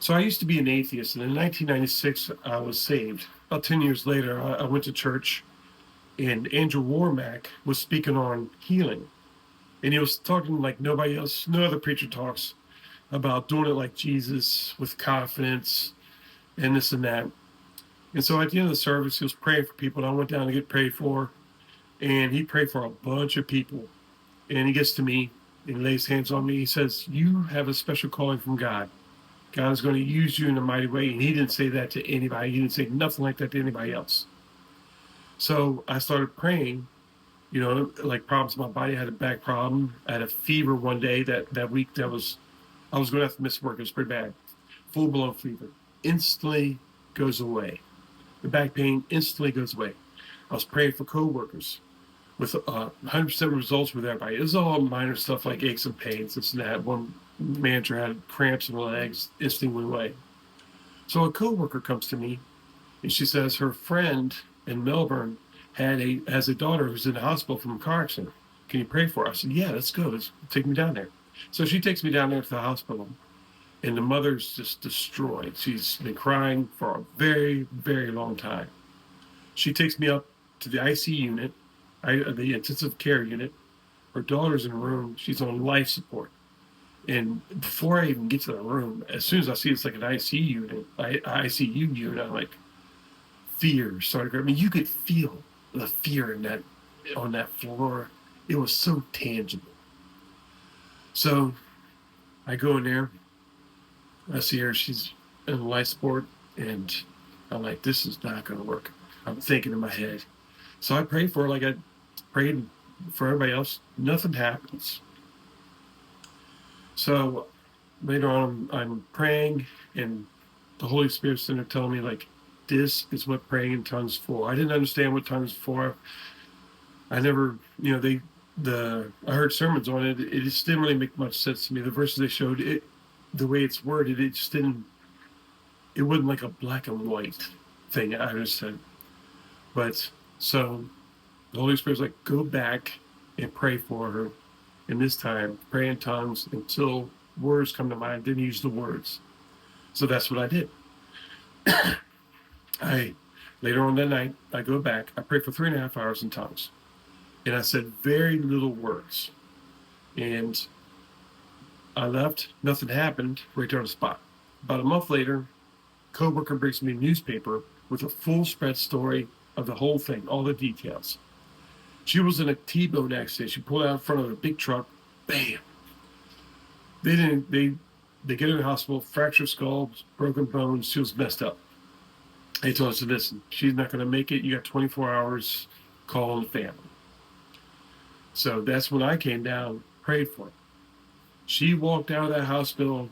So I used to be an atheist, and in 1996 I was saved. About 10 years later, I went to church, and Andrew Warmack was speaking on healing, and he was talking like nobody else, no other preacher talks about doing it like Jesus with confidence and this and that. And so at the end of the service, he was praying for people, and I went down to get prayed for, and he prayed for a bunch of people. And he gets to me and lays hands on me. He says, "You have a special calling from God. God is going to use you in a mighty way." And he didn't say that to anybody. He didn't say nothing like that to anybody else. So I started praying, like problems in my body. I had a back problem. I had a fever one day that week I was going to have to miss work. It was pretty bad. Full blown fever. Instantly goes away. The back pain instantly goes away. I was praying for coworkers with 100% results with everybody. It was all minor stuff like aches and pains, this and that. One manager had cramps in the legs, instantly went away. So a coworker comes to me and she says her friend in Melbourne has a daughter who's in the hospital from a car accident. Can you pray for her? I said, yeah, let's go. Let's take me down there. So she takes me down there to the hospital, and the mother's just destroyed. She's been crying for a very, very long time. She takes me up to the IC unit, the intensive care unit. Her daughter's in a room. She's on life support. And before I even get to the room, as soon as I see it's like an ICU unit, I'm like, fear started. I mean, you could feel the fear in that on that floor. It was so tangible. So I go in there. I see her. She's in life support, and I'm like, this is not going to work. I'm thinking in my head. So I prayed for her like I prayed for everybody else. Nothing happens. So later on, I'm praying, and the Holy Spirit's sitting there telling me, like, this is what praying in tongues for. I didn't understand what tongues for. I never, I heard sermons on it. It just didn't really make much sense to me. The verses they showed, the way it's worded, it just didn't, it wasn't like a black and white thing I understood. But so the Holy Spirit's like, go back and pray for her. And this time, pray in tongues until words come to mind, then use the words. So that's what I did. I Later on that night, I go back, I pray for 3.5 hours in tongues. And I said very little words. And I left, nothing happened right there on the spot. About a month later, coworker brings me a newspaper with a full spread story of the whole thing, all the details. She was in a T-bone accident. She pulled out in front of a big truck. Bam. They get her in the hospital, fractured skull, broken bones. She was messed up. They told us, listen, she's not going to make it. You got 24 hours, call the family. So that's when I came down, prayed for her. She walked out of that hospital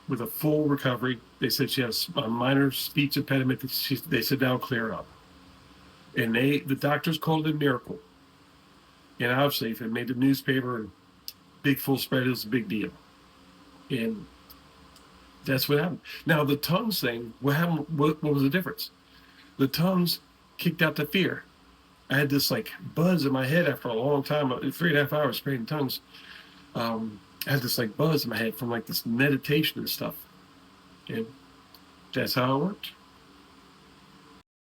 with a full recovery. They said she has a minor speech impediment that they said that'll clear up. And the doctors called it a miracle. And obviously, if it made the newspaper, big full spread, it was a big deal. And that's what happened. Now, the tongues thing, what happened? What was the difference? The tongues kicked out the fear. I had this like buzz in my head after a long time, 3.5 hours praying in tongues. I had this like buzz in my head from like this meditation and stuff. And that's how it worked.